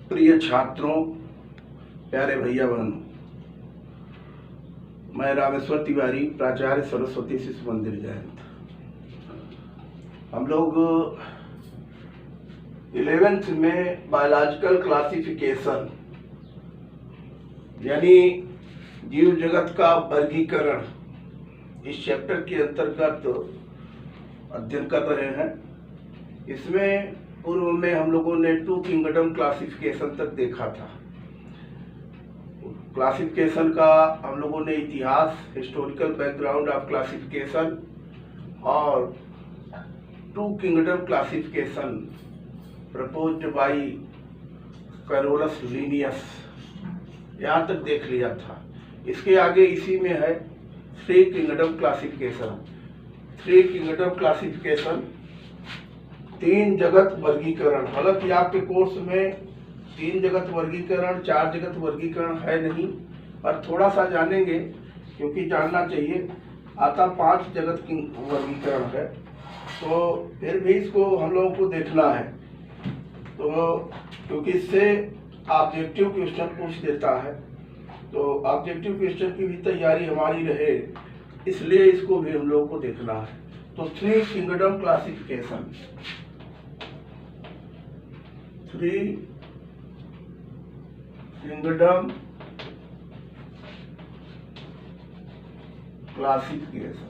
प्रिय छात्रों, प्यारे भैया बहनों, मैं रामेश्वर तिवारी, प्राचार्य सरस्वती शिशु मंदिर जयंत। हम लोग 11th में बायोलॉजिकल क्लासिफिकेशन यानी जीव जगत का वर्गीकरण इस चैप्टर के अंतर्गत अध्ययन कर रहे हैं। इसमें पूर्व में हम लोगों ने 2 किंगडम क्लासिफिकेशन तक देखा था। क्लासिफिकेशन का हम लोगों ने इतिहास, हिस्टोरिकल बैकग्राउंड ऑफ क्लासिफिकेशन और 2 kingdom classification proposed by Carolus Linnaeus यहाँ तक देख लिया था। इसके आगे इसी में है 3 किंगडम क्लासिफिकेशन। 3 किंगडम क्लासिफिकेशन 3 जगत वर्गीकरण। हालांकि आपके कोर्स में 3 जगत वर्गीकरण, 4 जगत वर्गीकरण है नहीं, पर थोड़ा सा जानेंगे क्योंकि जानना चाहिए। आता 5 जगत की वर्गीकरण है, तो फिर भी इसको हम लोगों को देखना है, तो क्योंकि इससे ऑब्जेक्टिव क्वेश्चन पूछ देता है, तो ऑब्जेक्टिव क्वेश्चन की भी तैयारी हमारी रहे, इसलिए इसको भी हम लोगों को देखना है। तो 3 किंगडम क्लासिफिकेशन, 3 किंगडम क्लासिफिकेशन।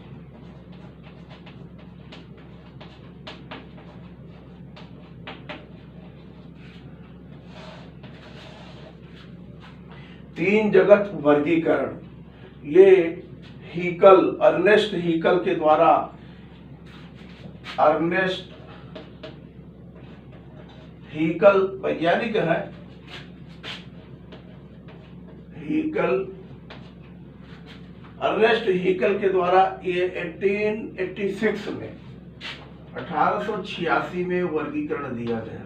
तीन जगत वर्गीकरण ये हीकल, अर्नेस्ट हीकल के द्वारा, अर्नेस्ट हीकल वैज्ञानिक है, हीकल, अर्नेस्ट हीकल के द्वारा ये 1886 में 1886 में वर्गीकरण दिया गया।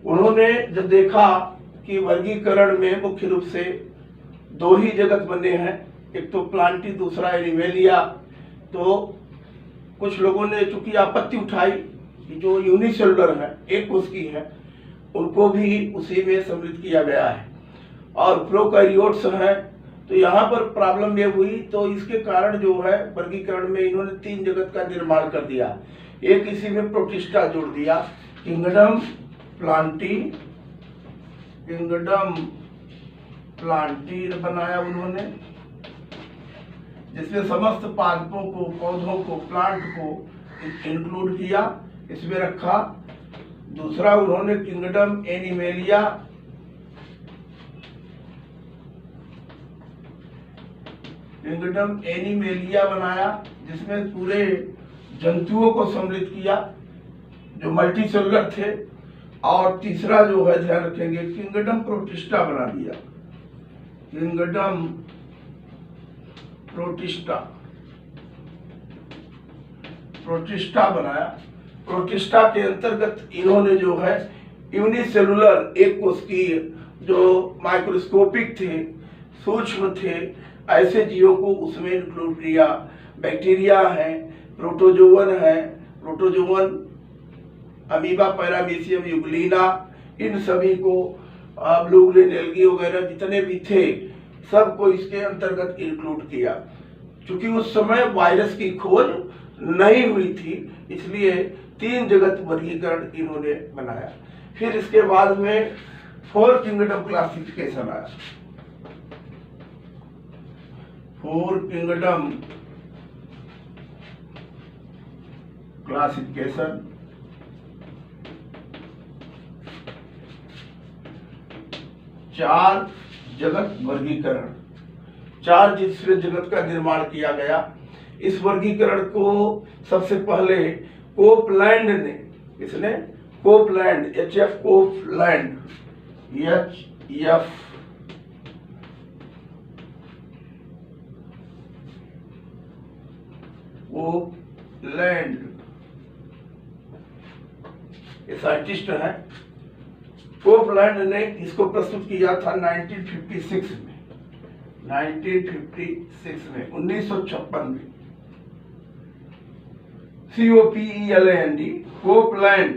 उन्होंने जब देखा कि वर्गीकरण में मुख्य रूप से 2 ही जगत बने हैं, एक तो प्लांटी, दूसरा एनिमेलिया, तो कुछ लोगों ने चूंकि आपत्ति उठाई कि जो यूनिसेलुलर है, एक कोशिकी है, उनको भी उसी में सम्मिलित किया गया है, और प्रोकैरियोट्स हैं, तो यहाँ पर प्रॉब्लम ये हुई। तो इसके कारण जो है वर्गीकरण में इन्होंने 3 जगत का निर्माण कर दिया। एक इसी में प्रोटिस्टा जोड़ दिया, किंगडम प्लांटी, किंगडम प्लांटी बनाया उन्होंने, जिसमें समस्त पादपों को, पौधों को, प्लांट को इंक्लूड किया, इसमें रखा। दूसरा उन्होंने किंगडम एनिमेलिया, किंगडम एनिमेलिया बनाया, जिसमें पूरे जंतुओं को सम्मिलित किया जो मल्टीसेलुलर थे। और तीसरा जो है ध्यान रखेंगे, किंगडम प्रोटिस्टा बना दिया, किंगडम प्रोटिस्टा, प्रोटिस्टा बनाया। प्रोटिस्टा के अंतर्गत इन्होंने जो है यूनिसेलुलर, एक कोशिकीय, जो माइक्रोस्कोपिक थे, सूक्ष्म थे, ऐसे जीवों को उसमें इंक्लूड किया। बैक्टीरिया है, प्रोटोजोवन है, प्रोटोजोवन, अमीबा, पैरामीशियम, यूग्लिना, इन सभी को, ब्लू ग्रीन एल्गी वगैरह जितने भी थे, सबको इसके अंतर्गत इंक्लूड किया। क्योंकि उस समय वायरस की खोज नहीं हुई थी, इसलिए 3 जगत वर्गीकरण इन्होंने बनाया। फिर इसके बाद में 4 किंगडम क्लासिफिकेशन आया। 4 किंगडम क्लासिफिकेशन, 4 जगत वर्गीकरण, 4 जिसमें जगत का निर्माण किया गया। इस वर्गीकरण को सबसे पहले कोपलैंड ने, इसने Copeland, HF Copeland, HF Copeland, ये साइंटिस्ट है। कोपलैंड ने इसको प्रस्तुत किया था 1956 में, 1956 में। COPELAND, Copeland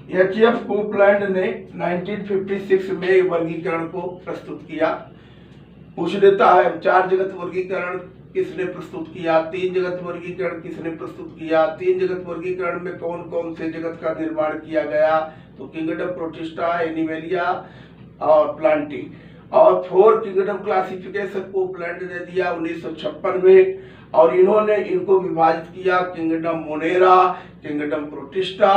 HF. कोपलैंड ने 1956 में वर्गीकरण को प्रस्तुत किया। पूछ देता है 4 जगत वर्गीकरण किसने प्रस्तुत किया, 3 जगत वर्गीकरण किसने प्रस्तुत किया, 3 जगत वर्गीकरण में कौन कौन से जगत का निर्माण किया गया, तो किंगडम प्रोटिस्टा, एनिमेलिया और प्लांटी। और 4 किंगडम क्लासिफिकेशन कोपलैंड ने दिया 1956 में, और इन्होंने इनको विभाजित किया kingdom Monera, kingdom protista,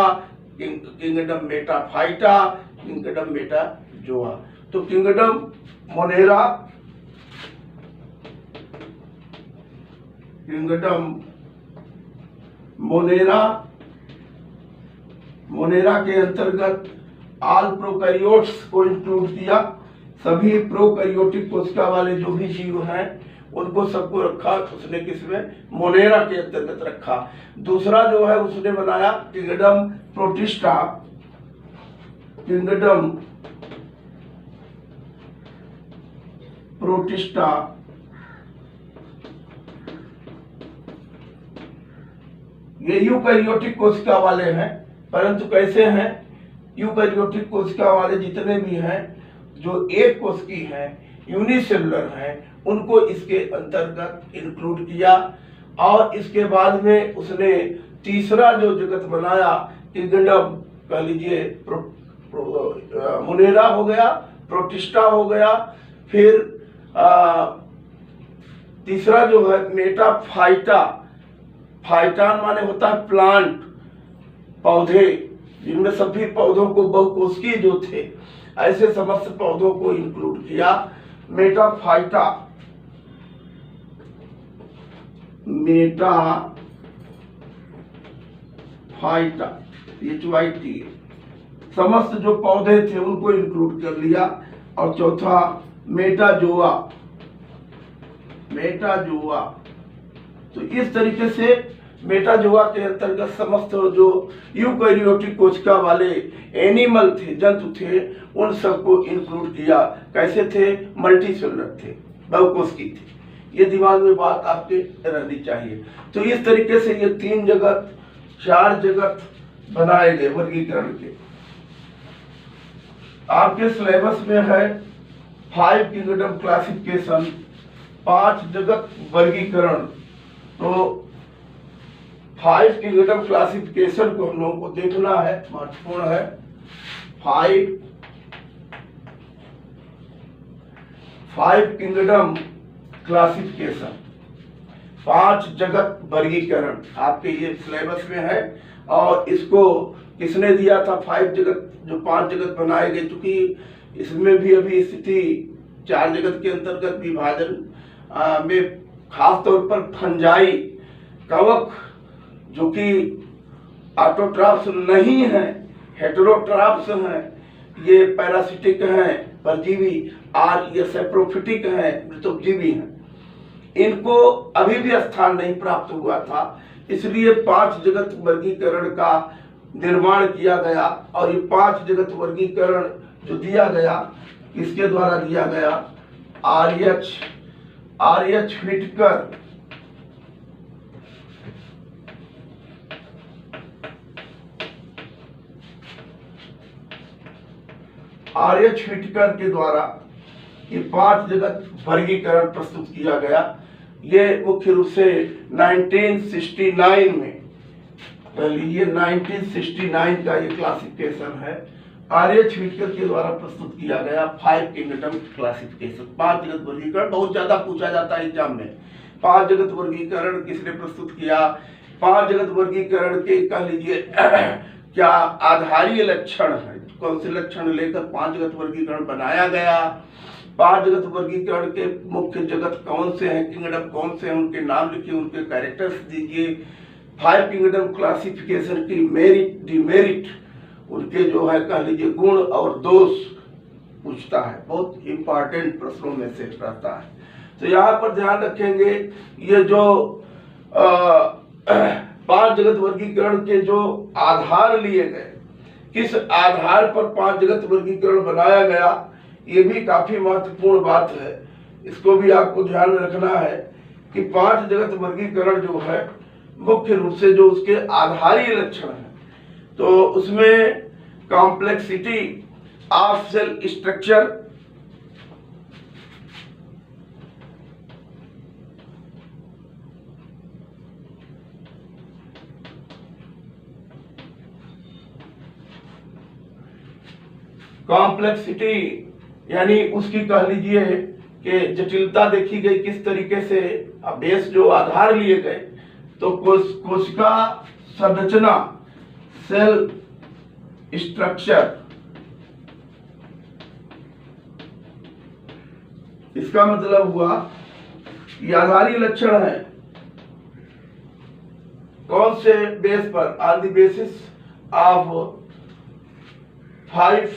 kingdom Metaphyta, kingdom Metazoa. तो किंगडम मोनेरा, मोनेरा के अंतर्गत ऑल प्रोकैरियोट्स को इंक्लूड किया। सभी प्रोकैरियोटिक कोशिका वाले जो भी जीव हैं उनको सबको रखा उसने किसमें, मोनेरा के अंतर्गत रखा। दूसरा जो है उसने बनाया किंगडम प्रोटिस्टा, ये यूकैरियोटिक कोशिका वाले हैं, परंतु कैसे हैं, यूकैरियोटिक कोशिका वाले जितने भी हैं जो एक कोशिकी हैं, यूनिसेलुलर हैं, उनको इसके अंतर्गत इंक्लूड किया। और इसके बाद में उसने तीसरा जो जगत बनाया किंगडम कह लीजिए मोनेरा हो गया, प्रोटिस्टा हो गया, फिर तीसरा जो है मेटाफाइटा, फाइटान माने होता है प्लांट, पौधे, जिनमें सभी पौधों को बहुकोशिकीय जो थे ऐसे समस्त पौधों को इंक्लूड किया। मेटाफाइटा, HYT, समस्त जो पौधे थे उनको इंक्लूड कर लिया। और चौथा मेटाजोआ, तो इस तरीके से मेटाजोआ के अंतर्गत समस्त जो यूकैरियोटिक कोशिका वाले एनिमल थे, जंतु थे, उन सबको इंक्लूड किया। कैसे थे, मल्टीसेलुलर थे, बहुकोशिकीय थे। ये दिमाग में बात आपके रहनी चाहिए। तो इस तरीके से ये 3 जगत 4 जगत बनाए गए वर्गीकरण के। आपके सिलेबस में है 5 किंगडम क्लासिफिकेशन, 5 जगत वर्गीकरण। तो 5 किंगडम क्लासिफिकेशन को हम लोगों को देखना है, महत्वपूर्ण है। 5 किंगडम क्लासिफिकेशन, 5 जगत वर्गीकरण आपके ये सिलेबस में है। और इसको किसने दिया था, 5 जगत, जो 5 जगत बनाए गए, चूंकि इसमें भी अभी स्थिति 4 जगत के अंतर्गत विभाजन में खास तौर पर फंजाई, कवक, जो कि ऑटोट्रॉफ्स नहीं है, हेटेरोट्रॉफ्स हैं, ये पैरासिटिक हैं, परजीवी, और ये सेप्रोफिटिक हैं, मृतोपजीवी हैं। इनको अभी भी स्थान नहीं प्राप्त हुआ था, इसलिए 5 जगत वर्गीकरण का निर्माण किया गया। और ये 5 जगत वर्गीकरण जो दिया गया, किसके द्वारा दिया गया, आर.एच. व्हिटकर, के द्वारा ये 5 जगत वर्गीकरण प्रस्तुत किया गया। ये मुख्य रूप से 1969 में, ये 1969 का ये क्लासिफिकेशन है, आर.एच. व्हिटकर के द्वारा प्रस्तुत किया गया 5 किंगडम क्लासिफिकेशन। 5 जगत वर्गीकरण बहुत ज्यादा पूछा जाता है एग्जाम में। 5 जगत वर्गीकरण किसने प्रस्तुत किया, 5 जगत वर्गीकरण के कह लीजिए क्या आधारीय लक्षण है, कौन से लक्षण लेकर 5 जगत वर्गीकरण बनाया गया, 5 जगत वर्गीकरण के मुख्य जगत कौन से हैं, किंगडम कौन से हैं, उनके नाम लिखिए, उनके कैरेक्टर्स दीजिए। 5 किंगडम क्लासिफिकेशन की मेरिट, डिमेरिट, उनके जो है कह लीजिए गुण और दोष पूछता है, बहुत इंपॉर्टेंट प्रश्नों में से रहता है। तो यहाँ पर ध्यान रखेंगे, ये जो 5 जगत वर्गीकरण के जो आधार लिए गए, किस आधार पर 5 जगत वर्गीकरण बनाया गया, ये भी काफी महत्वपूर्ण बात है। इसको भी आपको ध्यान में रखना है कि 5 जगत वर्गीकरण जो है मुख्य रूप से जो उसके आधारीय लक्षण है, तो उसमें complexity of cell structure, complexity यानी उसकी कह लीजिए कि जटिलता देखी गई किस तरीके से, बेस जो आधार लिए गए, तो कोशिका संरचना सेल स्ट्रक्चर, इसका मतलब हुआ ये आधारी लक्षण है कौन से बेस पर, on the basis of 5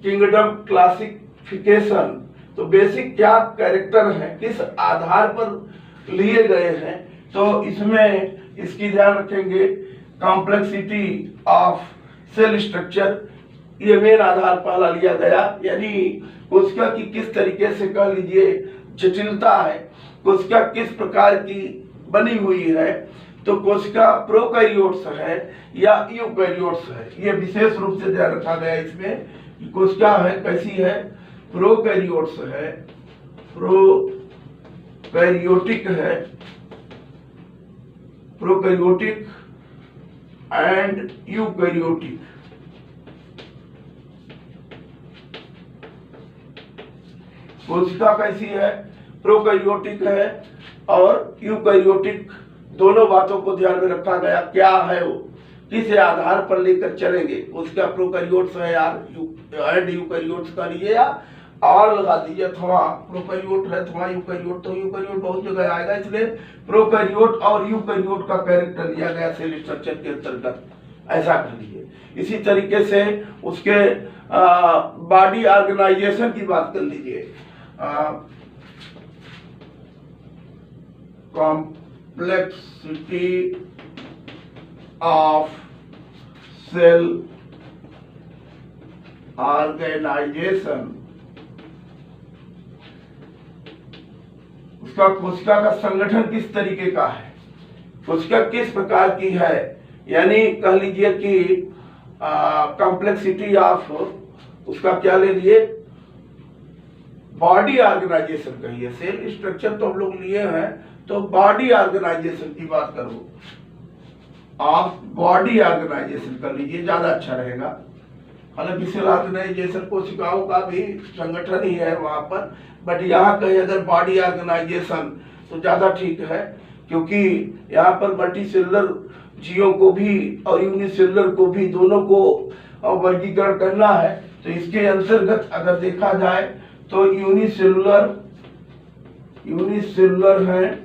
kingdom classification. तो बेसिक क्या कैरेक्टर है, किस आधार पर लिए गए हैं, तो इसमें इसकी ध्यान रखेंगे कॉम्प्लेक्सिटी ऑफ सेल स्ट्रक्चर, ये मेन आधार पहला लिया गया, यानी कोशिका की किस तरीके से कह लीजिए जटिलता है, कोशिका किस प्रकार की बनी हुई है, तो कोशिका प्रोकैरियोट्स है या यूकैरियोट्स है, ये विशेष रूप से ध्यान रखा गया इसमें। कोशिका है कैसी है, प्रोकैरियोट्स है, प्रोकैरियोटिक है, प्रोकैरियोटिक एंड यूकैरियोटिक। कोशिका कैसी है, प्रोकैरियोटिक है और यूकैरियोटिक, दोनों बातों को ध्यान में रखा गया। क्या है वो, किस आधार पर लेकर चलेंगे, उसका प्रोकैरियोट्स है यार, एंड यूकैरियोट्स का लिए या और लगा दीजिए, थोड़ा प्रोकैरियोट है थोड़ा यूकैरियोट, तो यूकैरियोट बहुत जगह आएगा, इसलिए प्रोकैरियोट और यूकैरियोट का कैरेक्टर लिया गया सेल स्ट्रक्चर के अंतर्गत, ऐसा कर लीजिए। इसी तरीके से उसके बॉडी ऑर्गेनाइजेशन की बात कर लीजिए, कॉम्प्लेक्सिटी ऑफ सेल ऑर्गेनाइजेशन, उसका कोशिका का संगठन किस तरीके का है, कोशिका किस प्रकार की है, यानी कह लीजिए कि कॉम्प्लेक्सिटी ऑफ, उसका क्या ले लिए, बॉडी ऑर्गेनाइजेशन कहिए, सेल स्ट्रक्चर तो हम लोग लिए हैं, तो बॉडी ऑर्गेनाइजेशन की बात करो, आप बॉडी ऑर्गेनाइजेशन कर लीजिए, ज्यादा अच्छा रहेगा। हालांकि सेल ऑर्गेनाइजेशन कोशिकाओं का भी संगठन ही है वहां पर, बट यहाँ कहीं अगर बॉडी ऑर्गेनाइजेशन तो ज्यादा ठीक है, क्योंकि यहाँ पर मल्टीसेलुलर जीवों को भी और यूनिसेलुलर को भी, दोनों को वर्गीकरण करना है। तो इसके अंतर्गत अगर देखा जाए तो यूनिसेलुलर है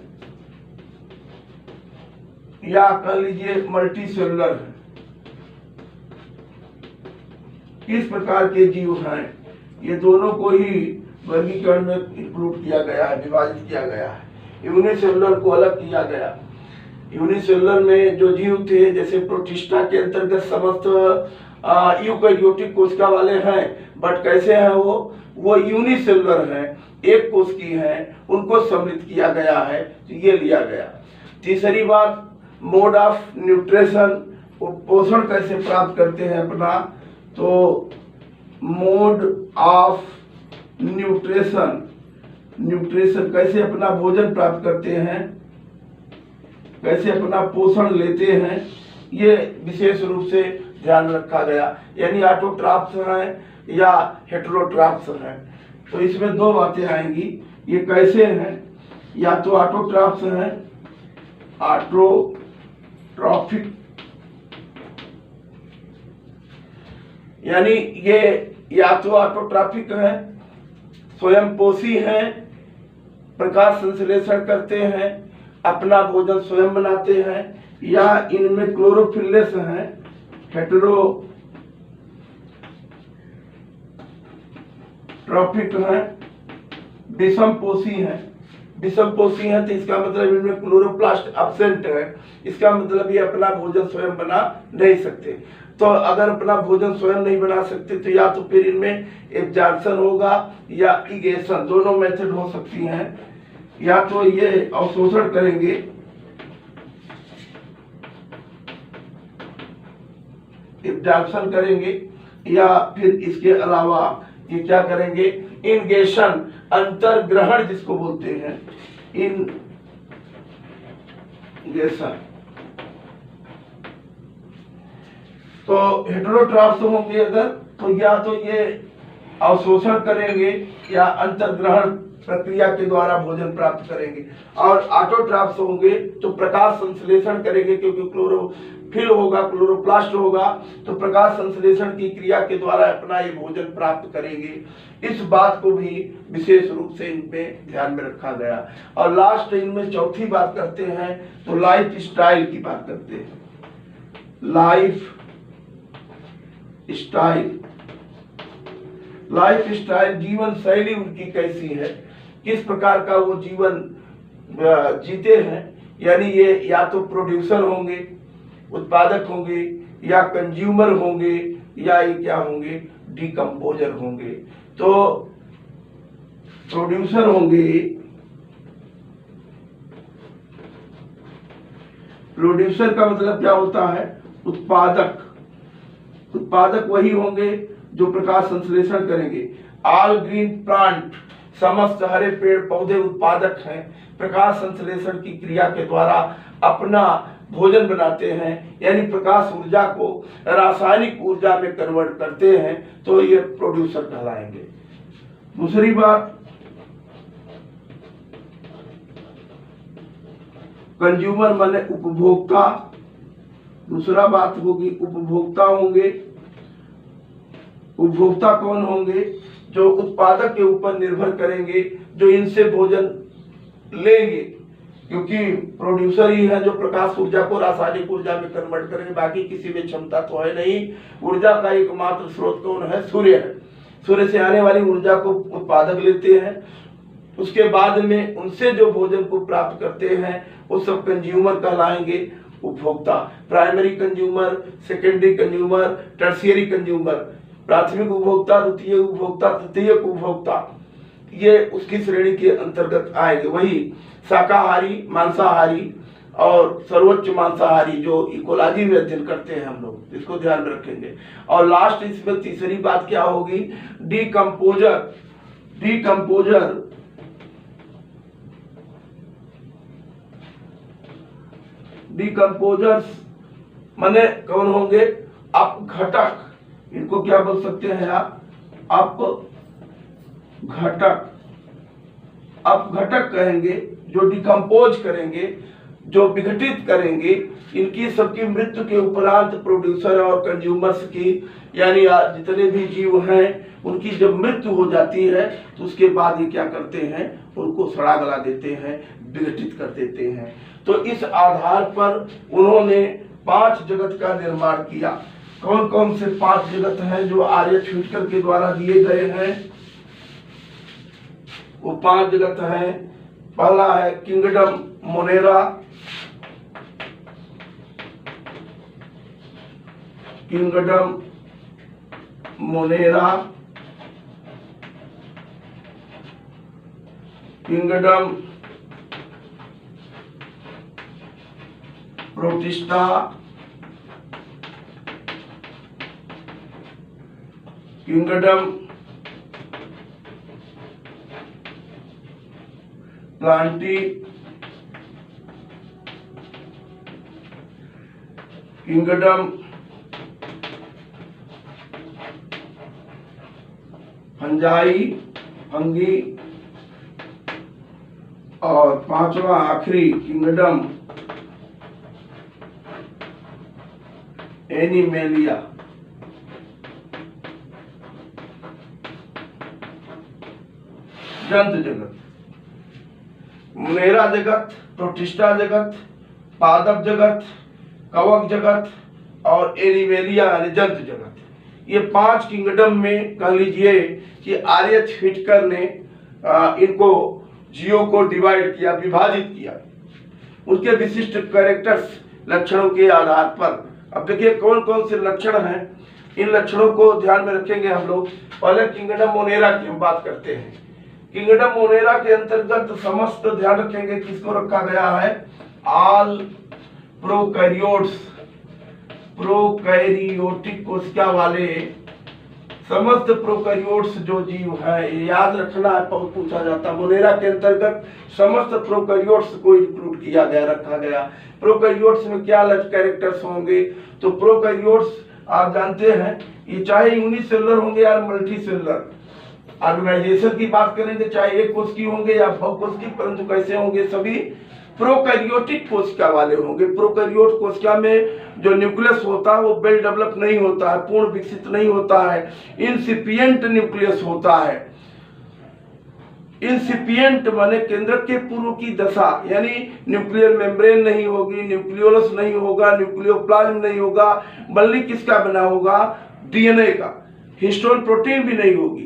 या कह लीजिए मल्टीसेलुलर है, किस प्रकार के जीव हैं, ये दोनों को ही वर्गीकरण में इंक्लूड किया गया है, विभाजित किया गया है। यूनिसेलुलर को अलग किया गया। यूनिसेलुलर में जो जीव थे, जैसे प्रोटिस्टा के अंतर्गत समस्त यूकैरियोटिक कोशिका वाले हैं, बट कैसे हैं वो यूनिसेलुलर हैं, एक कोश की हैं, उनको सम्मिलित किया गया है, तो ये लिया गया। तीसरी बात, मोड ऑफ न्यूट्रिशन, पोषण कैसे प्राप्त करते हैं अपना, तो मोड ऑफ न्यूट्रिशन, न्यूट्रिशन कैसे अपना भोजन प्राप्त करते हैं, कैसे अपना पोषण लेते हैं, ये विशेष रूप से ध्यान रखा गया। यानी ऑटोट्रॉफ्स हैं या हेटेरोट्रॉफ्स हैं, तो इसमें दो बातें आएंगी, ये कैसे हैं, या तो ऑटोट्रॉफ्स हैं, ऑटोट्रॉफिक, यानी ये या तो ऑटोट्रॉफिक है, स्वयंपोषी हैं, प्रकाश संश्लेषण करते हैं, अपना भोजन स्वयं बनाते हैं, या इनमें क्लोरोफिलस हैं, हेटेरोट्रॉफिक हैं, विषमपोषी हैं। विषमपोषी हैं तो इसका मतलब इनमें क्लोरोप्लास्ट एब्सेंट है, इसका मतलब ये अपना भोजन स्वयं बना नहीं सकते। तो अगर अपना भोजन स्वयं नहीं बना सकते तो या तो फिर इनमें एब्जॉर्प्शन होगा या इगेशन, दोनों मेथड हो सकती हैं। या तो ये अवशोषण करेंगे, एब्जॉर्प्शन करेंगे, या फिर इसके अलावा ये क्या करेंगे, इनगेशन, अंतर्ग्रहण जिसको बोलते हैं, इनगेशन। तो हेटेरोट्रॉफ्स होंगे अगर, तो या तो ये अवशोषण करेंगे या अंतर्ग्रहण प्रक्रिया के द्वारा भोजन प्राप्त करेंगे। और ऑटोट्रॉफ्स होंगे तो प्रकाश संश्लेषण करेंगे, क्योंकि क्लोरोफिल होगा, क्लोरोप्लास्ट होगा, तो प्रकाश संश्लेषण की क्रिया के द्वारा अपना ये भोजन प्राप्त करेंगे। इस बात को भी विशेष रूप से इनमें ध्यान में रखा गया। और लास्ट इनमें चौथी बात करते हैं तो लाइफ स्टाइल की बात करते हैं। लाइफ स्टाइल जीवन शैली उनकी कैसी है, किस प्रकार का वो जीवन जीते हैं, यानी ये या तो प्रोड्यूसर होंगे, उत्पादक होंगे, या कंज्यूमर होंगे, या ये क्या होंगे, डिकम्पोजर होंगे। तो प्रोड्यूसर होंगे, प्रोड्यूसर का मतलब क्या होता है, उत्पादक। उत्पादक वही होंगे जो प्रकाश संश्लेषण करेंगे। ऑल ग्रीन प्लांट, समस्त हरे पेड़ पौधे उत्पादक हैं, प्रकाश संश्लेषण की क्रिया के द्वारा अपना भोजन बनाते हैं, यानी प्रकाश ऊर्जा को रासायनिक ऊर्जा में कन्वर्ट करते हैं, तो ये प्रोड्यूसर कहलाएंगे। दूसरी बात, कंज्यूमर माने उपभोक्ता। दूसरा बात होगी उपभोक्ता होंगे। उपभोक्ता कौन होंगे, जो उत्पादक के ऊपर निर्भर करेंगे, जो इनसे भोजन लेंगे, क्योंकि प्रोड्यूसर ही है जो प्रकाश ऊर्जा को रासायनिक ऊर्जा में कन्वर्ट करेंगे, बाकी किसी में क्षमता तो है नहीं। ऊर्जा का एकमात्र स्रोत कौन है, सूर्य है। सूर्य से आने वाली ऊर्जा को उत्पादक लेते हैं, उसके बाद में उनसे जो भोजन को प्राप्त करते हैं वो सब कंज्यूमर कहलाएंगे, उपभोक्ता। Primary consumer, secondary consumer, tertiary consumer, प्राथमिक उपभोक्ता, द्वितीय उपभोक्ता, तृतीयक उपभोक्ता, ये उसकी श्रेणी के अंतर्गत आएंगे। वही शाकाहारी, मांसाहारी और सर्वोच्च मांसाहारी जो इकोलॉजी में अध्ययन करते हैं हम लोग, इसको ध्यान में रखेंगे। और लास्ट इसमें तीसरी बात क्या होगी, डिकम्पोजर। डिकम्पोजर्स माने कौन होंगे, अपघटक। इनको क्या बोल सकते हैं आप, अपघटक कहेंगे, जो डिकम्पोज करेंगे, जो विघटित करेंगे। इनकी सबकी मृत्यु के उपरांत प्रोड्यूसर और कंज्यूमर्स की, यानी जितने भी जीव हैं उनकी जब मृत्यु हो जाती है तो उसके बाद ये क्या करते हैं, उनको सड़ा गला देते हैं, विघटित कर देते हैं। तो इस आधार पर उन्होंने 5 जगत का निर्माण किया। कौन कौन से 5 जगत हैं जो आर्यच व्हिटकर के द्वारा दिए गए हैं, वो 5 जगत हैं। पहला है kingdom Monera, kingdom protista, kingdom Plantae, kingdom fungi, और 5वां आखिरी किंगडम एनिमेलिया। जंतु जगत, मोनेरा जगत, प्रोटिस्टा जगत, पादप जगत, कवक जगत और एनिमेलिया यानी जंतु जगत। ये 5 किंगडम में कह लीजिए कि आर्यच व्हिटकर ने इनको जीवों को डिवाइड किया, विभाजित किया, उसके विशिष्ट कैरेक्टर्स, लक्षणों के आधार पर। अब देखिए कौन कौन से लक्षण हैं, इन लक्षणों को ध्यान में रखेंगे हम लोग। पहले किंगडम मोनेरा की हम बात करते हैं। किंगडम मोनेरा के अंतर्गत समस्त ध्यान रखेंगे किसको रखा गया है, ऑल प्रोकैरियोट्स, प्रोकैरियोटिक कोशिका वाले समस्त प्रोकैरियोट्स जो जीव है, ये याद रखना है, बहुत पूछा जाता है। मोनेरा के अंतर्गत समस्त प्रोकैरियोट्स को इंक्लूड किया गया, रखा गया। प्रोकैरियोट्स में क्या कैरेक्टर्स होंगे? तो प्रोकैरियोट्स आप जानते हैं, ये चाहे यूनिसेलुलर होंगे या मल्टीसेलुलर ऑर्गेनाइजेशन की बात करेंगे, चाहे एक कोशिकीय होंगे या बहुकोशिकीय, परंतु कैसे होंगे? सभी प्रोकैरियोटिक कोशिका वाले होंगे। प्रोकैरियोट कोशिका में जो न्यूक्लियस होता है वो वेल डेवलप नहीं होता है, पूर्ण विकसित नहीं होता है, इंसिपिएंट न्यूक्लियस होता है। इंसिपिएंट माने केंद्रक के पूर्व की दशा, यानी न्यूक्लियर मेम्ब्रेन नहीं होगी, न्यूक्लियोलस नहीं होगा, न्यूक्लियोप्लाज्म नहीं होगा, बल्कि किसका बना होगा? डीएनए का। हिस्टोन प्रोटीन भी नहीं होगी,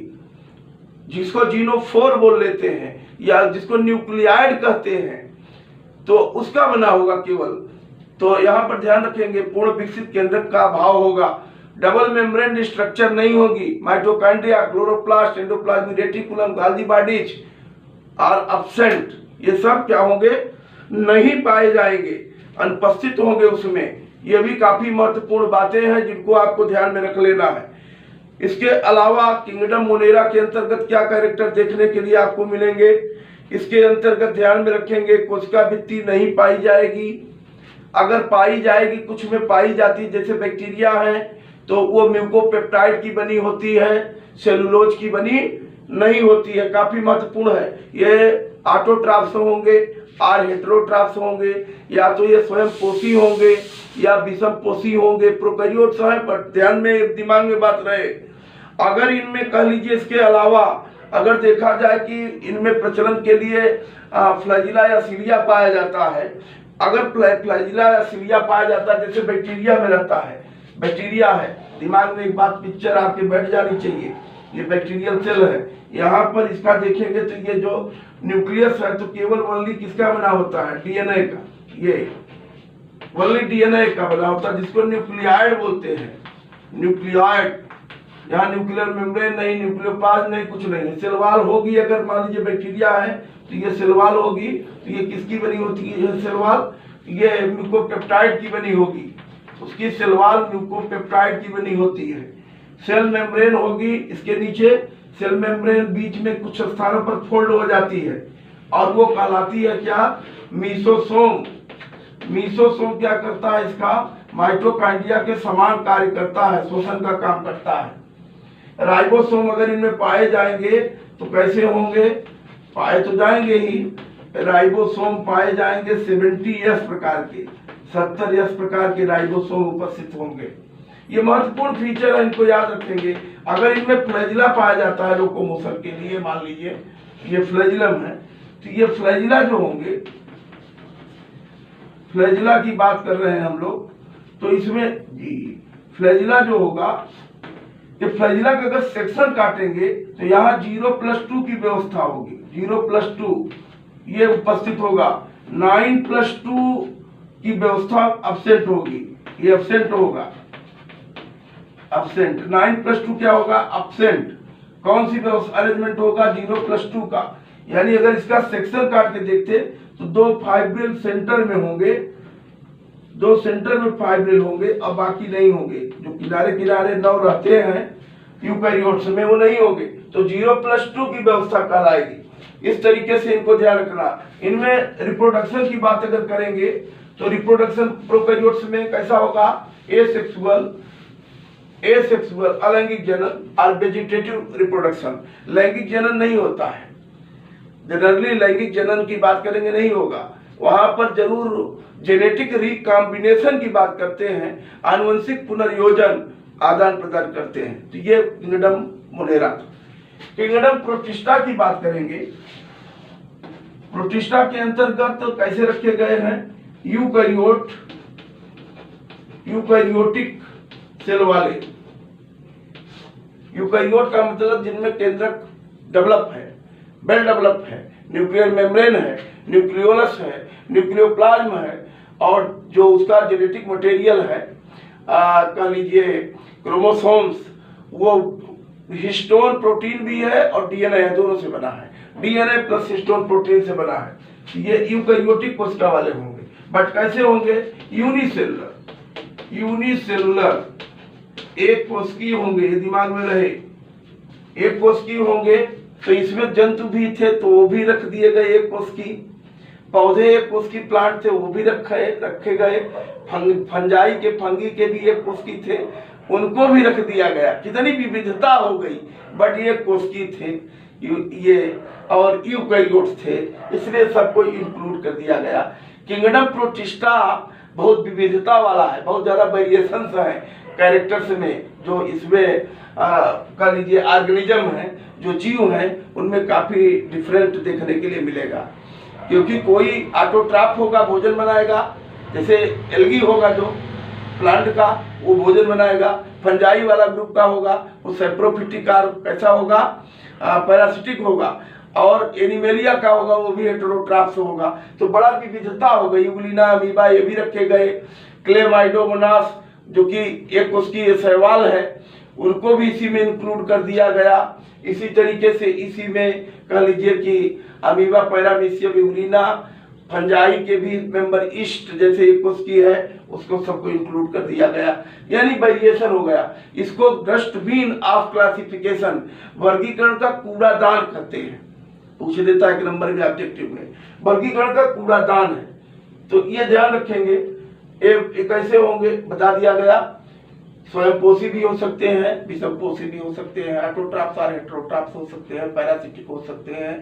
जिसको जीनोफोर बोल लेते हैं या जिसको न्यूक्लियाइड कहते हैं, तो उसका बना होगा केवल। तो यहाँ पर ध्यान रखेंगे, पूर्ण विकसित केंद्रक का अभाव होगा, डबल मेम्ब्रेन स्ट्रक्चर नहीं होगी, mitochondria, chloroplast, endoplasmic reticulum, Golgi bodies are absent, ये सब क्या होंगे? नहीं पाए जाएंगे, अनुपस्थित होंगे उसमें। ये भी काफी महत्वपूर्ण बातें हैं जिनको आपको ध्यान में रख लेना है। इसके अलावा किंगडम मोनेरा के अंतर्गत क्या कैरेक्टर देखने के लिए आपको मिलेंगे? इसके अंतर्गत ध्यान में रखेंगे, कोशिका भित्ति नहीं पाई जाएगी, अगर पाई जाएगी, कुछ में पाई जाती, जैसे बैक्टीरिया है तो वो म्यूकोपेप्टाइड की बनी होती है, सेलुलोज की बनी नहीं होती है, काफी महत्वपूर्ण है। ये ऑटोट्राफ्स होंगे और हेटेरोट्राफ्स होंगे, या तो ये स्वयं पोषी होंगे या विषम पोषी होंगे। प्रोकैरियोट्स हैं, पर ध्यान में, दिमाग में बात रहे, अगर इनमें कह लीजिए इसके अलावा अगर देखा जाए कि इनमें प्रचलन के लिए फ्लैजिला या सिलिया पाया जाता है, अगर फ्लैजिला या सिलिया पाया जाता है, जैसे बैक्टीरिया में रहता है, बैक्टीरिया है, दिमाग में एक बात पिक्चर आपके बैठ जानी चाहिए, ये बैक्टीरियल सेल है, यहाँ पर इसका देखेंगे तो ये जो न्यूक्लियस है तो केवल ओनली किसका बना होता है? डीएनए का, ये ओनली डीएनए का बना होता है, जिसको न्यूक्लियाइड बोलते हैं। न्यूक्लियाइड, यहाँ न्यूक्लियर मेम्ब्रेन नहीं, न्यूक्लियोप्लाज्म नहीं, कुछ नहीं। सेल वॉल होगी, अगर मान लीजिए बैक्टीरिया है तो ये सेल वॉल होगी, तो ये किसकी बनी होती है? ये सेल वॉल, ये म्यूकोपेप्टाइड की बनी होगी, उसकी सेल वॉल म्यूकोपेप्टाइड की बनी होती है। सेल मेम्ब्रेन होगी, इसके नीचे सेल मेम्ब्रेन बीच में कुछ स्थानों पर फोल्ड हो जाती है और वो कहलाती है क्या? मीसोसोम। मीसोसोम क्या करता है? इसका माइटोकॉन्ड्रिया के समान कार्य करता है, शोषण का काम करता है। राइबोसोम अगर इनमें पाए जाएंगे तो कैसे होंगे? पाए तो जाएंगे ही, राइबोसोम पाए जाएंगे 70S प्रकार के, 70S प्रकार के राइबोसोम उपस्थित होंगे। ये महत्वपूर्ण फीचर है, इनको याद रखेंगे। अगर इनमें फ्लैजिला पाया जाता है लोकोमोशन के लिए, मान लीजिए ये फ्लैजिलम है, तो ये फ्लैजिला जो होंगे, फ्लैजिला की बात कर रहे हैं हम लोग, तो इसमें फ्लैजिला जो होगा, ये फ्लैजिला का अगर सेक्शन काटेंगे तो यहाँ 0+2 की व्यवस्था होगी, 0+2 ये उपस्थित होगा, 9+2 की व्यवस्था एब्सेंट होगी, ये एब्सेंट होगा, एब्सेंट। 9+2 क्या होगा? एब्सेंट। कौन सी व्यवस्था अरेंजमेंट होगा? 0+2 का। यानी अगर इसका सेक्शन काट के देखते तो 2 फाइब्रिल सेंटर में होंगे, 2 सेंटर में फाइब्रिल होंगे और बाकी नहीं होंगे, जो किनारे किनारे 9 रहते हैं यूकैरियोट्स में वो नहीं होंगे, तो 0+2 की व्यवस्था कहलाएगी। इस तरीके से इनको ध्यान रखना। इनमें रिप्रोडक्शन की बात अगर करेंगे तो रिप्रोडक्शन प्रोकैरियोट्स में कैसा होगा? एसेक्सुअल अलैंगिक जनन और वेजिटेटिव रिप्रोडक्शन। लैंगिक जनन नहीं होता है, जनरली लैंगिक जनन की बात करेंगे नहीं होगा, वहां पर जरूर जेनेटिक रिकॉम्बिनेशन की बात करते हैं, आनुवंशिक पुनर्योजन आदान प्रदान करते हैं। तो ये किंगडम मोनेरा। किंगडम प्रोटिस्टा की बात करेंगे, प्रोटिस्टा के अंतर्गत तो कैसे रखे गए हैं? यूकैरियोटिक सेल वाले। यूकैरियोट का मतलब जिनमें केंद्रक डेवलप है, वेल डेवलप है, न्यूक्लियर मेम्ब्रेन है, न्यूक्लियोलस है, न्यूक्लियोप्लाज्म है, और जो उसका जेनेटिक मटेरियल है, कह लीजिए क्रोमोसोम्स, वो हिस्टोन प्रोटीन भी है और डीएनए है, दोनों से बना है, डीएनए प्लस हिस्टोन प्रोटीन से बना है। ये यूकैरियोटिक कोशिका वाले होंगे, बट कैसे होंगे? यूनिसेलुलर, यूनिसेलुलर, एक कोशिकीय होंगे, ये दिमाग में रहे, एक कोशिकीय होंगे तो इसमें जंतु भी थे तो वो भी रख दिए गए एक कोशिकीय, पौधे एक कोशिकीय प्लांट थे वो भी रखे गए, फंगी के भी एक कोशिकीय थे उनको भी रख दिया गया। कितनी विविधता हो गई, बट ये कोशिकीय थे ये और यूकैरियोट्स थे, इसलिए सबको इंक्लूड कर दिया गया। किंगडम प्रोटिस्टा बहुत विविधता वाला है, बहुत ज्यादा वेरिएशंस हैं कैरेक्टर्स में, जो इसमें कह लीजिए ऑर्गेनिज्म है, जो जीव हैं उनमें काफी डिफरेंट देखने के लिए मिलेगा। क्योंकि कोई ऑटोट्रॉफ होगा भोजन बनाएगा, जैसे एल्गी होगा जो प्लांट का वो भोजन बनाएगा, फंजाई वाला ग्रुप का होगा वो सैप्रोफिटिक कैसा होगा पैरासिटिक होगा, और एनिमेलिया का होगा वो भी हेटेरोट्रॉफ्स होगा। तो बड़ा विविधता हो गई। यूग्लिना अमीबा ये भी रखे गए, क्लेमाइडोमोनास जो कि एक कोशिकीय शैवाल है उनको भी इसी में इंक्लूड कर दिया गया। इसी तरीके से इसी में कह लीजिए कि अमीबा, पैरामीशियम, यूग्लिना, फंजाई के भी मेंबर ईस्ट जैसे एक कोशिकीय है उसको सबको इंक्लूड कर दिया गया, यानी वेरिएशन हो गया। इसको डस्टबिन ऑफ क्लासिफिकेशन, वर्गीकरण का कूड़ादान कहते हैं। पूछ देता है कि नंबर में ऑब्जेक्टिव में, वर्गीकरण का कूड़ादान है। तो ये ध्यान रखेंगे। ये कैसे होंगे बता दिया गया। स्वयंपोषी भी हो सकते हैं, विषमपोषी भी हो सकते हैं, ऑटोट्रॉफ्स और हेटेरोट्रॉफ्स हो सकते हैं, पैरासिटिक हो सकते हैं,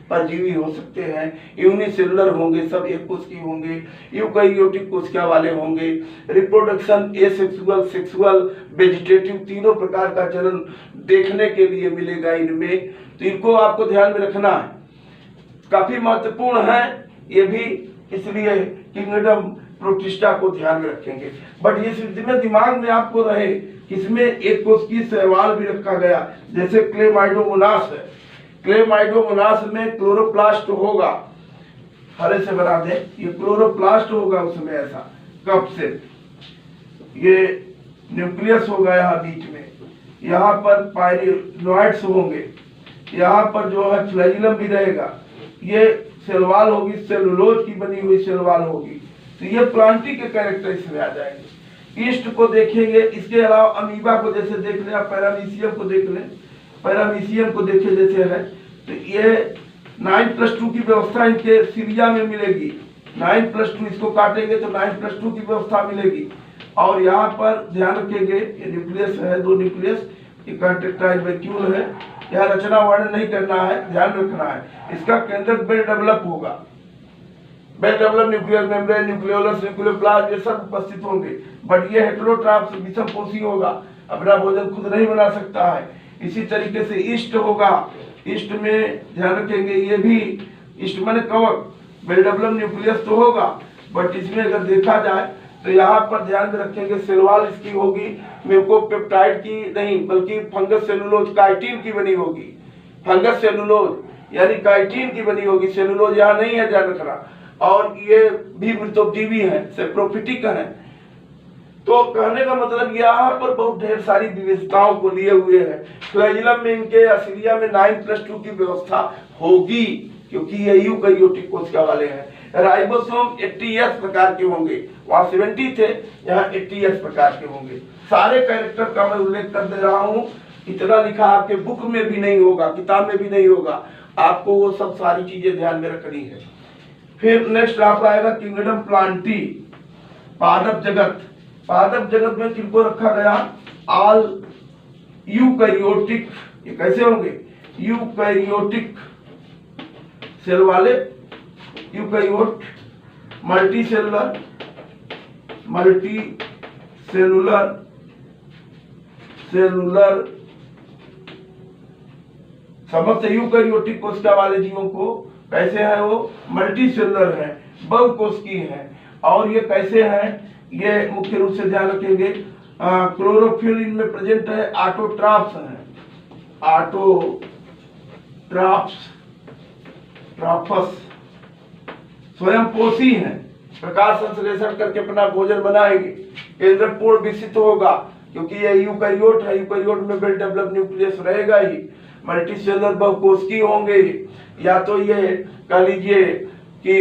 परजीवी हो सकते हैं, यूनिसेलुलर होंगे, सब एक कोशिकीय होंगे, यूकैरियोटिक कोशिका वाले होंगे, रिप्रोडक्शन एसेक्सुअल, सेक्सुअल, वेजिटेटिव तीनों प्रकार का चलन देखने के लिए मिलेगा इनमें। तो इनको आपको ध्यान में रखना है, काफी महत्वपूर्ण है ये भी, इसलिए किंगडम प्रोटिस्टा को ध्यान में रखेंगे। बट ये दिमाग में आपको रहे कि इसमें एक कोशिकीय शैवाल भी रखा गया, जैसे क्लेमाइडोमोनास है। क्लेमाइडोमोनास में क्लोरोप्लास्ट होगा, हरे से बना दे, ये क्लोरोप्लास्ट होगा उसमें ऐसा कप से, ये न्यूक्लियस होगा यहाँ बीच में, यहाँ पर पायरिनोइड्स होंगे, यहाँ पर जो है फ्लैजिलम भी रहेगा, ये सेलवाल होगी, सेलुलोज की बनी हुई सेलवाल होगी। तो ये प्लांटी के कैरेक्टर इसमें आ जाएंगे। ईस्ट को देखेंगे, इसके अलावा अमीबा को जैसे देख लें, पैरामीशियम को देख लें, पैरामीशियम को देखे जैसे है, तो ये 9+2 की व्यवस्था इनके सीरिया में मिलेगी। 9+2 इसको काटेंगे तो 9+2 की व्यवस्था मिलेगी। और यहाँ पर ध्यान रखेंगे ये न्यूक्लियस है, 2 न्यूक्लियस, ये टेट्राइड वैक्यूल है। यहाँ रचना वर्णन नहीं करना है, ध्यान रखना है। इसका केंद्रक बेल डेवलप होगा, well develop nuclear membrane, nucleolus, nucleoplasm ये सब उपस्थित होंगे। बट ये हेटेरोट्रॉफ्स विषमपोषी होगा, अपना भोजन खुद नहीं बना सकता है। इसी तरीके से ईस्ट होगा, ईस्ट में ध्यान रखेंगे ये भी ईस्ट माने कवक, बेल डेवलप न्यूक्लियस तो होगा, बट इसमें अगर देखा जाए तो यहाँ पर ध्यान में रखेंगे सेलवाल इसकी होगी, म्यूकोपेप्टाइड की नहीं बल्कि फंगस सेलुलोज काइटिन की बनी होगी। फंगस सेलुलोज यानी काइटिन की बनी होगी, सेलुलोज यहाँ नहीं है, ध्यान रखना। और ये भी मृतोपजीवी है, सैप्रोफिटिक है। तो कहने का मतलब यहाँ पर बहुत ढेर सारी विविधताओं को लिए हुए है। फ्लैजिलम में इनके असीरिया में 9+2 की व्यवस्था होगी, क्योंकि ये यूकैरियोटिक कोशिका वाले हैं। राइबोसोम 80S प्रकार के होंगे, वहाँ 70 थे, यहाँ 80S प्रकार के होंगे। सारे कैरेक्टर का मैं उल्लेख कर दे रहा हूँ, इतना लिखा आपके बुक में भी नहीं होगा, किताब में भी नहीं होगा, आपको वो सब सारी चीजें ध्यान में रखनी है। फिर नेक्स्ट आपका आएगा किंगडम प्लांटी, पादप जगत। पादप जगत में किनको रखा गया, ऑल यूकैरियोटिक, ये कैसे होंगे, यूकैरियोटिक सेल वाले, यूकैरियोट, मल्टी सेलुलर समस्त यूकैरियोटिक कोशिका वाले जीवों को कैसे है, वो मल्टी सेलुलर है, बहुकोशिकीय है। और ये कैसे हैं, ये मुख्य रूप से ध्यान रखेंगे, क्लोरोफिल इनमें प्रेजेंट है, ऑटोट्रॉफ्स हैं, ट्रॉफस स्वयंपोषी हैं, प्रकाश संश्लेषण करके अपना भोजन बनाएंगे, केंद्र पूर्ण विकसित होगा, क्योंकि ये यूकैरियोट है, यूकैरियोट में वेल डेवलप्ड न्यूक्लियस रहेगा ही, मल्टीसेलुलर बहुकोशिकीय होंगे। या तो ये कह लीजिए कि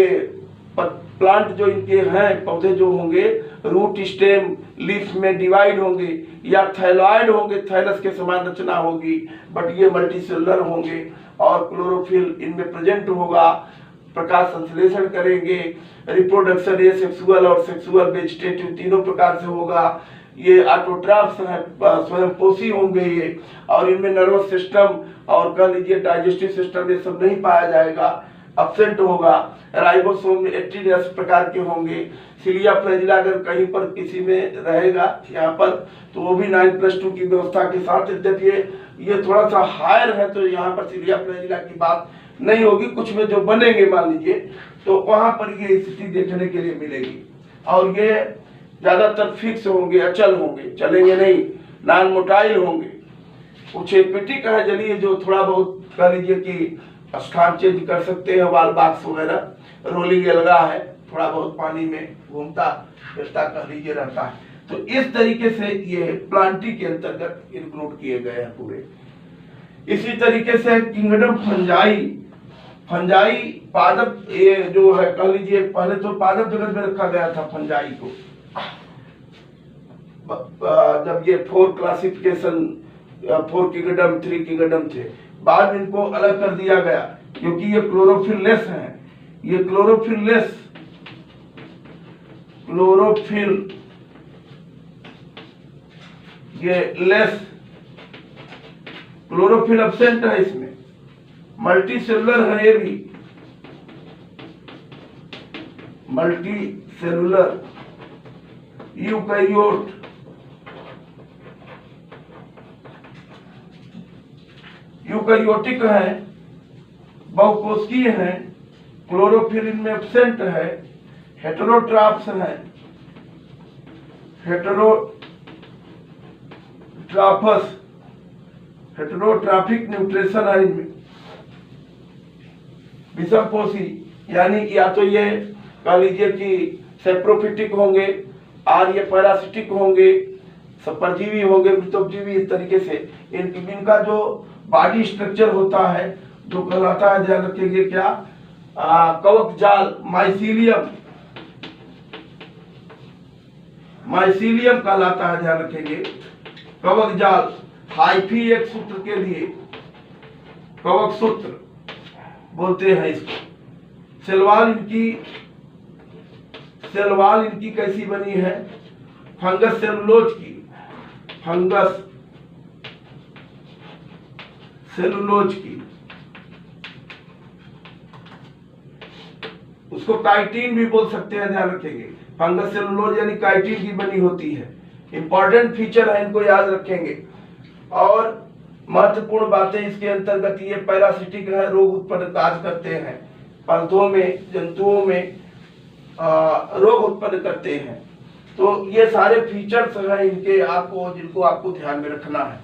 प्लांट जो इनके हैं, पौधे जो होंगे रूट स्टेम लीफ में डिवाइड होंगे, या थैलॉइड होंगे, थैलस के समान रचना होगी, बट ये मल्टीसेलुलर होंगे और क्लोरोफिल इनमें प्रेजेंट होगा, प्रकाश संश्लेषण करेंगे, रिप्रोडक्शन ये सेक्सुअल और सेक्सुअल वेजिटेटिव तीनों प्रकार से होगा। ये ऑटोट्रॉफ्स हैं, स्वयंपोषी होंगे ये, और इनमें नर्वस सिस्टम और कह लीजिए डाइजेस्टिव सिस्टम ये सब नहीं पाया जाएगा, एब्सेंट होगा। राइबोसोम 18 प्रकार के होंगे। सिलिया फ्लैजिला अगर कहीं पर किसी में रहेगा यहाँ पर तो वो भी 9+2 की व्यवस्था के साथ, यद्यपि ये थोड़ा सा हायर है तो यहाँ पर सिलिया फ्लैजिला की बात नहीं होगी। कुछ में जो बनेंगे मान लीजिए तो वहां पर ये स्थिति देखने के लिए मिलेगी, और ये ज्यादातर फिक्स होंगे, अचल होंगे, चलेंगे नहीं, नॉन मोटाइल होंगे। कुछ एपिटिक है जलीय जो थोड़ा बहुत कह लीजिए कि स्थान चेंज कर सकते हैं, वाल बॉक्स वगैरह, रोलिंग एल्गा है, थोड़ा बहुत पानी में घूमता फिरता कह लीजिए रहता है। तो इस तरीके से ये प्लांटी के अंतर्गत इंक्लूड किए गए हैं पूरे। इसी तरीके से किंगडम फंजाई, फंजाई पादप ये जो है कह लीजिए, पहले तो पादप जगत में रखा गया था फंजाई को, जब ये 4 क्लासिफिकेशन 4 किंगडम 3 किंगडम थे, बाद में इनको अलग कर दिया गया क्योंकि ये क्लोरोफिल लेस हैं। ये क्लोरोफिल ये लेस, क्लोरोफिल एब्सेंट है इसमें, मल्टी सेलुलर है, ये भी मल्टी सेलुलर, यूकैरियोट, यूकैरियोटिक है, बहुकोशिकीय है, क्लोरोफिल इनमें एब्सेंट है, हेटेरोट्रॉफ्स है, हेटेरोट्रॉफिक न्यूट्रिशन है इनमें, विषमपोषी, यानी या तो ये कह लीजिए कि सेप्रोफिटिक होंगे और ये पैरासिटिक होंगे, परजीवी होंगे, मृतोपजीवी, इस तरीके से इनका जो बॉडी स्ट्रक्चर होता है जो कहलाता है, ध्यान रखेंगे क्या, कवक जाल, माइसीलियम कहलाता है, ध्यान रखेंगे। कवक जाल, हाइफी एक सूत्र के लिए कवक सूत्र बोलते हैं इसको। सेलवाल इनकी कैसी बनी है, फंगस सेलुलोज की, फंगस सेलुलोज की, उसको काइटिन भी बोल सकते हैं, ध्यान रखेंगे। फंगस सेलुलोज यानी काइटिन की बनी होती है। इंपॉर्टेंट फीचर है, इनको याद रखेंगे। और महत्वपूर्ण बातें इसके अंतर्गत, ये पैरासिटिक है, रोग उत्पन्न कार्य करते हैं, पौधों में, जंतुओं में रोग उत्पन्न करते हैं। तो ये सारे फीचर्स हैं इनके, आपको जिनको आपको ध्यान में रखना है।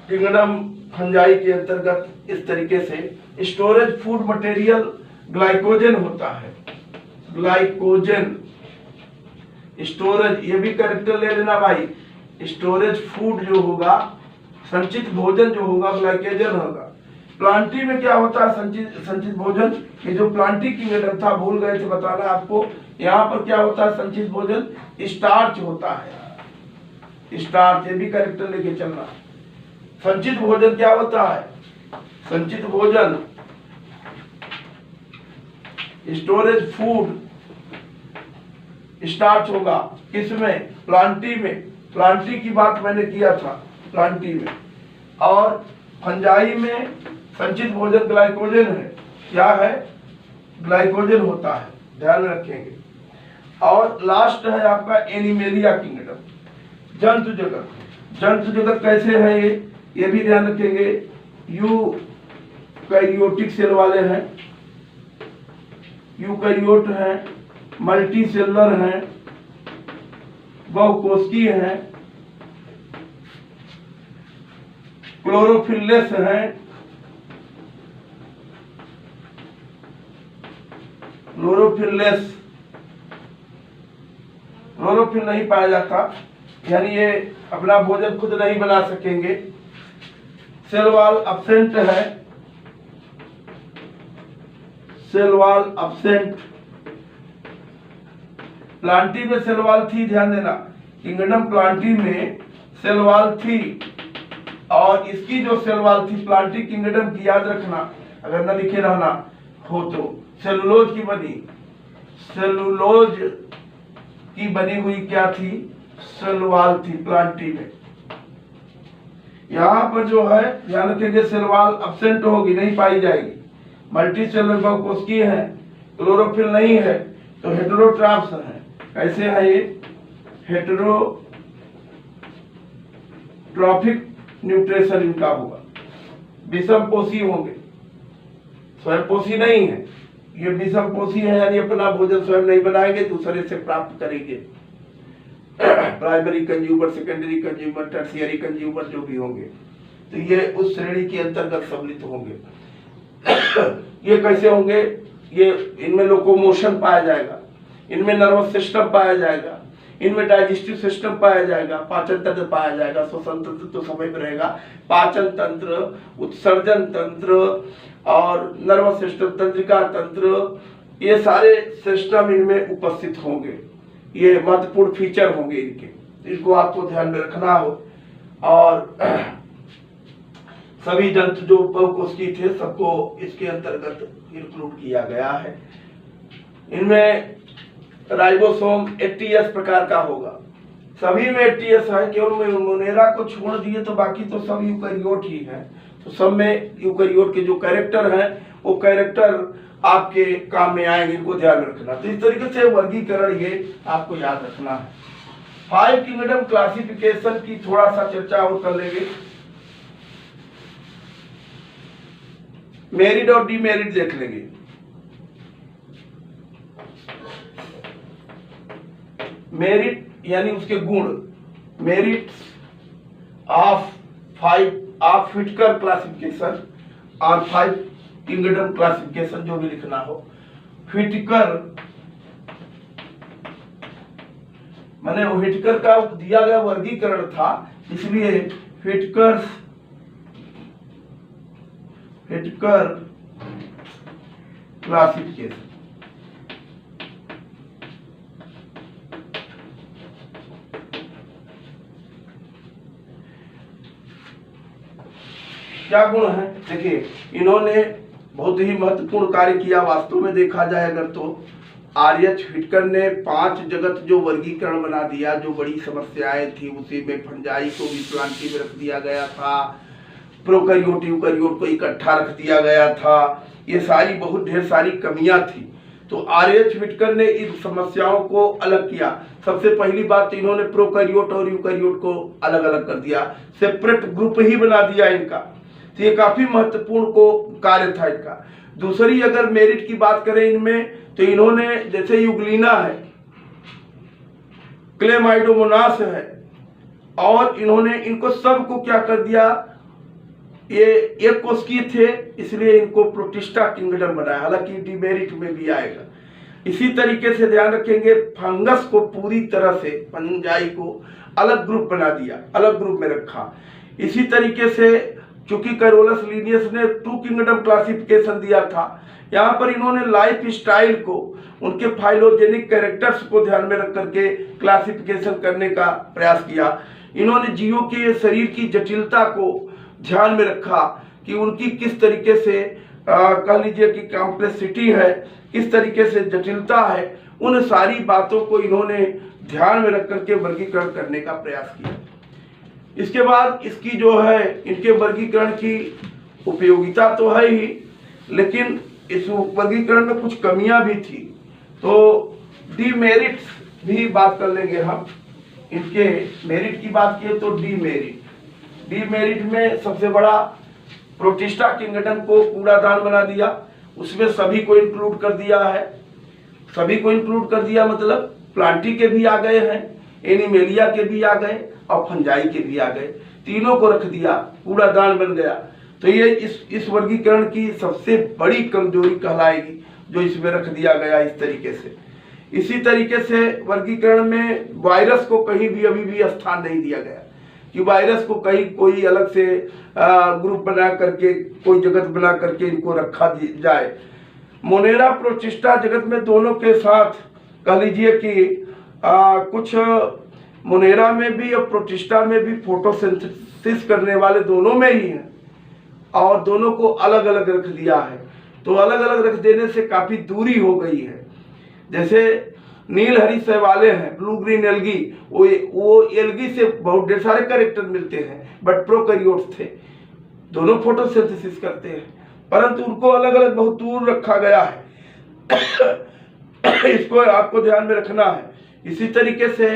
किंगडम फंजाई के अंतर्गत इस तरीके से स्टोरेज फूड मटेरियल ग्लाइकोजन होता है, ग्लाइकोजन स्टोरेज, ये भी कैरेक्टर ले लेना भाई। स्टोरेज फूड जो होगा, संचित भोजन जो होगा, ग्लाइकोजन होगा। प्लांटी में क्या होता है, संचित भोजन, ये जो प्लांटी किंगडम था भूल गए थे बताना आपको, यहाँ पर क्या होता है संचित भोजन, स्टार्च होता है, स्टार्च, ये भी कैरेक्टर लेके चलना। संचित भोजन क्या होता है, संचित भोजन स्टोरेज फूड स्टार्च होगा, किसमें, प्लांटी में। प्लांटी की बात मैंने किया था, प्लांटी में। और फंजाई में संचित भोजन ग्लाइकोजन है, क्या है, ग्लाइकोजन होता है, ध्यान रखेंगे। और लास्ट है आपका एनिमेलिया किंगडम, जंतु जगत। जंतु जगत कैसे है ये भी ध्यान रखेंगे। यूकैरियोटिक सेल वाले हैं, यूकैरियोट हैं, मल्टी सेलुलर हैं, बहुकोशिकीय हैं, क्लोरोफिललेस हैं, क्लोरोफिल नहीं पाया जाता, यानी ये अपना भोजन खुद नहीं बना सकेंगे। सेल वॉल एब्सेंट है, सेल वॉल एब्सेंट। प्लांटी में सेल वॉल थी, ध्यान देना, किंगडम प्लांटी में सेल वॉल थी, और इसकी जो सेल वॉल थी प्लांटी किंगडम की, याद रखना अगर न लिखे रहना हो तो, सेलुलोज की बनी, सेलुलोज की बनी हुई क्या थी, सेल वॉल थी प्लांटी में। यहाँ पर जो है ध्यान रखेंगे सेल वॉल अब्सेंट होगी, नहीं पाई जाएगी। मल्टी सेलुलर बहुकोशिकीय है, क्लोरोफिल नहीं है, तो हेटेरोट्रॉप्स है। कैसे है ये, हेटेरोट्रॉफिक न्यूट्रिशन इनका होगा, विषमपोषी होंगे, स्वयंपोषी नहीं है। ये विषमपोषी है, यानी अपना भोजन स्वयं नहीं बनाएंगे, दूसरे से प्राप्त करेंगे। Primary consumer, secondary consumer, tertiary consumer जो भी होंगे, तो ये उस श्रेणी के अंतर्गत सम्मिलित होंगे। ये कैसे होंगे, ये इनमें लोकोमोशन पाया जाएगा, इनमें नर्वस सिस्टम पाया जाएगा, इनमें डाइजेस्टिव सिस्टम पाया जाएगा, पाचन तंत्र पाया जाएगा, श्वसन तंत्र तो समय में रहेगा, पाचन तंत्र, उत्सर्जन तंत्र और नर्वस सिस्टम, तंत्रिका तंत्र, ये सारे सिस्टम इनमें उपस्थित होंगे। ये महत्वपूर्ण फीचर होंगे इनके, इनको आपको ध्यान में रखना हो। और सभी जंतु जो बहुकोशिकीय थे सबको इसके अंतर्गत इंक्लूड किया गया है। इनमें राइबोसोम 80S प्रकार का होगा, सभी में 80S है, केवल मोनेरा को छोड़ दिए तो बाकी तो सब यूकैरियोट ही है। तो सब में यूकैरियोट के जो कैरेक्टर हैं वो कैरेक्टर आपके काम में आएंगे, इनको ध्यान रखना। तो इस तरीके से वर्गीकरण ये आपको याद रखना है। 5 किंगडम क्लासिफिकेशन की थोड़ा सा चर्चा और कर लेंगे। मेरिट और डीमेरिट देख लेंगे। मेरिट यानी उसके गुण, मेरिट ऑफ 5 ऑफ व्हिटकर क्लासिफिकेशन और 5 किंगडम क्लासिफिकेशन जो भी लिखना हो। व्हिटकर माने व्हिटकर का दिया गया वर्गीकरण था, इसलिए व्हिटकर क्लासिफिकेशन। क्या गुण है, देखिए इन्होंने बहुत ही महत्वपूर्ण कार्य किया। वास्तव में देखा जाए अगर तो आर.एच. व्हिटकर ने 5 जगत जो वर्गीकरण बना दिया, जो बड़ी समस्याएं थी उसी में फंजाई को भी प्लांटी में रख दिया गया था, प्रोकैरियोट यूकैरियोट को इकट्ठा रख दिया गया था, ये सारी बहुत ढेर सारी कमियां थी। तो आर.एच. व्हिटकर ने इन समस्याओं को अलग किया। सबसे पहली बात इन्होंने प्रोकैरियोट और यूकैरियोट को अलग अलग कर दिया, सेपरेट ग्रुप ही बना दिया इनका। तो ये काफी महत्वपूर्ण को कार्य था इनका। दूसरी अगर मेरिट की बात करें इनमें, तो इन्होंने जैसे यूग्लिना है, क्लेमाइडोमोनास है, और इन्होंने इनको सबको क्या कर दिया, ये एक कोशिकीय थे इसलिए इनको प्रोटिस्टा किंगडम बनाया, हालांकि डीमेरिट में भी आएगा। इसी तरीके से ध्यान रखेंगे, फंगस को पूरी तरह से, फंजाई को अलग ग्रुप बना दिया, अलग ग्रुप में रखा। इसी तरीके से चूंकि कैरोलस लीनियस ने 2 किंगडम क्लासिफिकेशन दिया था, यहाँ पर इन्होंने लाइफ स्टाइल को, उनके फाइलोजेनिक कैरेक्टर्स को ध्यान में रख करके क्लासिफिकेशन करने का प्रयास किया। इन्होंने जीवों के शरीर की जटिलता को ध्यान में रखा कि उनकी किस तरीके से कह लीजिए कि कॉम्प्लेक्सिटी है, किस तरीके से जटिलता है, उन सारी बातों को इन्होंने ध्यान में रख करके वर्गीकरण करने का प्रयास किया। इसके बाद इसकी जो है इनके वर्गीकरण की उपयोगिता तो है ही, लेकिन इस वर्गीकरण में कुछ कमियां भी थी। तो डीमेरिट्स भी बात कर लेंगे हम। इनके मेरिट की बात किए तो डीमेरिट में सबसे बड़ा प्रोटिस्टा किंगडम को कूड़ादान बना दिया, उसमें सभी को इंक्लूड कर दिया है। सभी को इंक्लूड कर दिया मतलब प्लांटी के भी आ गए हैं, एनिमेलिया के भी आ गए और फंजाई के भी आ गए, तीनों को रख दिया, कूड़ादान बन गया। तो ये इस वर्गीकरण की सबसे बड़ी कमजोरी कहलाएगी जो इसमें रख दिया गया इस तरीके से। इसी तरीके से वर्गीकरण में वायरस को कहीं भी अभी भी स्थान नहीं दिया गया कि वायरस को कहीं कोई अलग से ग्रुप बना करके, कोई जगत बना करके इनको रखा जाए। मोनेरा प्रोटिस्टा जगत में दोनों के साथ कह लीजिए कि कुछ मोनेरा में भी और प्रोटिस्टा में भी फोटोसिंथेसिस करने वाले दोनों में ही हैं, और दोनों को अलग अलग रख दिया है। तो अलग अलग रख देने से काफ़ी दूरी हो गई है। जैसे नील हरी शैवाले हैं, ब्लू ग्रीन एल्गी, वो एल्गी से बहुत ढेर सारे कैरेक्टर मिलते हैं, बट प्रोकैरियोट्स थे, दोनों फोटोसिंथेसिस करते हैं, परंतु उनको अलग अलग बहुत दूर रखा गया है। इसको आपको ध्यान में रखना है। इसी तरीके से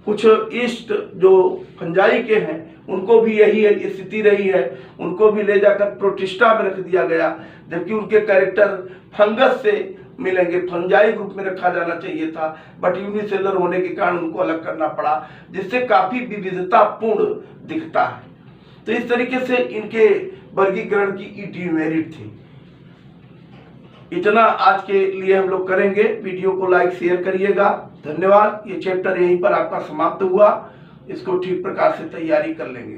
कुछ ईस्ट जो फंजाई के हैं उनको भी यही स्थिति रही है, उनको भी ले जाकर प्रोटिस्टा में रख दिया गया, जबकि उनके कैरेक्टर फंगस से मिलेंगे, फंजाई ग्रुप में रखा जाना चाहिए था, बट यूनिसेलर होने के कारण उनको अलग करना पड़ा, जिससे काफी विविधतापूर्ण दिखता है। तो इस तरीके से इनके वर्गीकरण की डिमेरिट थी। इतना आज के लिए हम लोग करेंगे। वीडियो को लाइक शेयर करिएगा। धन्यवाद। ये चैप्टर यहीं पर आपका समाप्त हुआ। इसको ठीक प्रकार से तैयारी कर लेंगे।